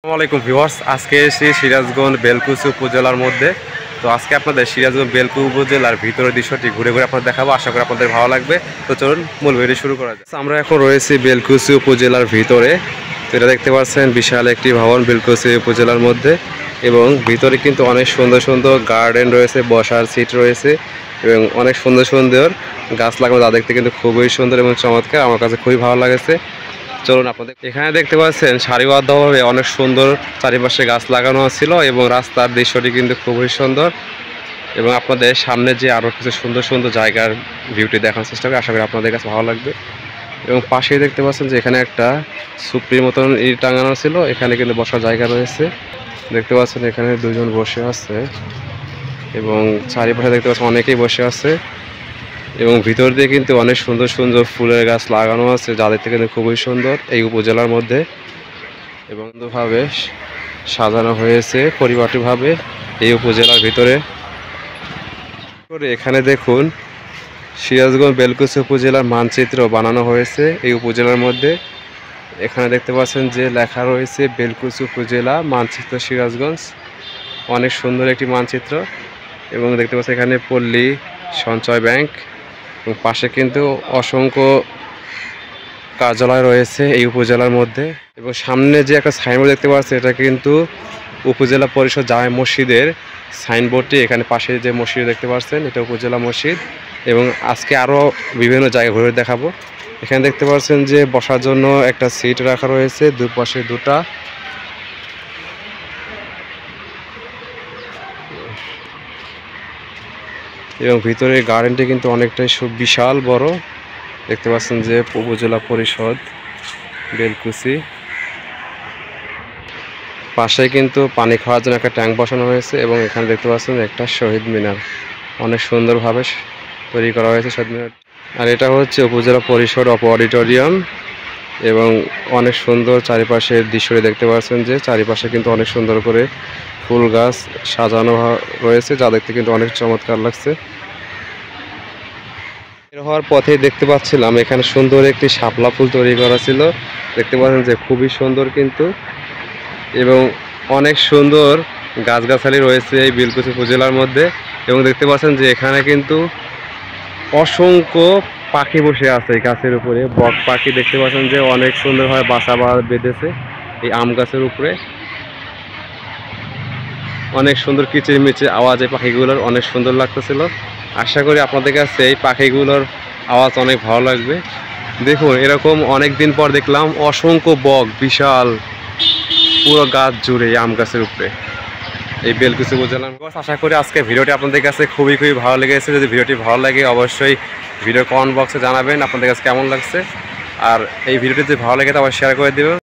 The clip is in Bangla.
আসসালামু আলাইকুম ভিউয়ার্স, আজকে এসেছি সিরাজগঞ্জ বেলকুচি উপজেলার মধ্যে। তো আজকে আপনাদের সিরাজগঞ্জ বেলকুচি উপজেলার ভিতরের দৃশ্যটি ঘুরে ঘুরে আপনাদের দেখাবো। আশা করি আপনাদের ভালো লাগবে। তো চলুন মূল ভিডিও শুরু করা যাক। আমরা এখন রয়েছি বেলকুচি উপজেলার ভিতরে। তো এটা দেখতে পাচ্ছেন বিশাল একটি ভবন বেলকুচি উপজেলার মধ্যে, এবং ভিতরে কিন্তু অনেক সুন্দর সুন্দর গার্ডেন রয়েছে, বসার সিট রয়েছে এবং অনেক সুন্দর সুন্দর গাছ লাগানো, যা দেখতে কিন্তু খুবই সুন্দর এবং চমৎকার। আমার কাছে খুবই ভালো লাগেছে। চলুন আপনাদের এখানে দেখতে পাচ্ছেন সারিবদ্ধভাবে অনেক সুন্দর চারিপাশে গাছ লাগানো ছিল, এবং রাস্তার দৃশ্যটি কিন্তু খুবই সুন্দর। এবং আপনাদের সামনে যে আরও কিছু সুন্দর সুন্দর জায়গার ভিউটি দেখানোর চেষ্টা করি, আশা করি আপনাদের কাছে ভালো লাগবে। এবং পাশেই দেখতে পাচ্ছেন যে এখানে একটা সুপ্রির মতন ইট টাঙানো ছিল, এখানে কিন্তু বসার জায়গা রয়েছে। দেখতে পাচ্ছেন এখানে দুজন বসে আছে, এবং চারিপাশে দেখতে পাচ্ছেন অনেকেই বসে আছে, এবং ভিতর দিয়ে কিন্তু অনেক সুন্দর সুন্দর ফুলের গাছ লাগানো আছে, যা দেখতে কিন্তু খুবই সুন্দর এই উপজেলার মধ্যে। এবং সুন্দরভাবে সাজানো হয়েছে পরিপাটিভাবে এই উপজেলার ভিতরে। এখানে দেখুন সিরাজগঞ্জ বেলকুচি উপজেলার মানচিত্র বানানো হয়েছে এই উপজেলার মধ্যে। এখানে দেখতে পাচ্ছেন যে লেখা রয়েছে বেলকুচি উপজেলা মানচিত্র সিরাজগঞ্জ। অনেক সুন্দর একটি মানচিত্র। এবং দেখতে পাচ্ছেন এখানে পল্লী সঞ্চয় ব্যাংক, এবং পাশে কিন্তু অসংখ্য কার্যালয় রয়েছে এই উপজেলার মধ্যে। এবং সামনে যে একটা সাইনবোর্ড দেখতে পাচ্ছি, এটা কিন্তু উপজেলা পরিষদ জামে মসজিদের সাইনবোর্ডটি। এখানে পাশে যে মসজিদ দেখতে পাচ্ছেন, এটা উপজেলা মসজিদ। এবং আজকে আরও বিভিন্ন জায়গা ঘুরে দেখাবো। এখানে দেখতে পাচ্ছেন যে বসার জন্য একটা সিট রাখা রয়েছে, দুপাশে দুটা। এবং ভিতরে গার্ডেনটি কিন্তু অনেকটাই বিশাল বড়। দেখতে পাচ্ছেন যে উপজেলা পরিষদ বেলকুচি। পাশে কিন্তু পানি খাওয়ার জন্য একটা ট্যাঙ্ক বসানো হয়েছে, এবং এখানে দেখতে পাচ্ছেন একটা শহীদ মিনার অনেক সুন্দরভাবে তৈরি করা হয়েছে শহীদ মিনার। আর এটা হচ্ছে উপজেলা পরিষদ অডিটোরিয়াম, এবং অনেক সুন্দর চারিপাশের দৃশ্যটি দেখতে পাচ্ছেন যে চারিপাশে কিন্তু অনেক সুন্দর করে ফুল গাছ সাজানো রয়েছে, যা দেখতে কিন্তু অনেক চমৎকার লাগছে। বের হওয়ার পথে দেখতে পাচ্ছিলাম এখানে সুন্দর একটি শাপলা ফুল তৈরি করা ছিল। দেখতে পাচ্ছেন যে খুবই সুন্দর কিন্তু, এবং অনেক সুন্দর গাছগাছালি রয়েছে এই বেলকুচি উপজেলার মধ্যে। এবং দেখতে পাচ্ছেন যে এখানে কিন্তু অসংখ্য পাখি বসে আছে এই গাছের উপরে। বক পাখি দেখতে পাচ্ছেন যে অনেক সুন্দরভাবে বাসা বেঁধেছে এই আম গাছের উপরে। অনেক সুন্দর কিচিরমিচির আওয়াজ এই পাখিগুলোর, অনেক সুন্দর লাগতেছিল। আশা করি আপনাদের কাছে এই পাখিগুলোর আওয়াজ অনেক ভালো লাগবে। দেখুন এরকম অনেক দিন পর দেখলাম অসংখ্য বক, বিশাল পুরো গাছ জুড়ে আম গাছের উপরে এই বেলকুচি উপজেলা। আশা করি আজকে ভিডিওটি আপনাদের কাছে খুবই ভালো লেগেছে। যদি ভিডিওটি ভালো লাগে অবশ্যই ভিডিও কমেন্ট বক্সে জানাবেন আপনাদের কাছে কেমন লাগছে। আর এই ভিডিওটি যদি ভালো লাগে তবে শেয়ার করে দেবেন।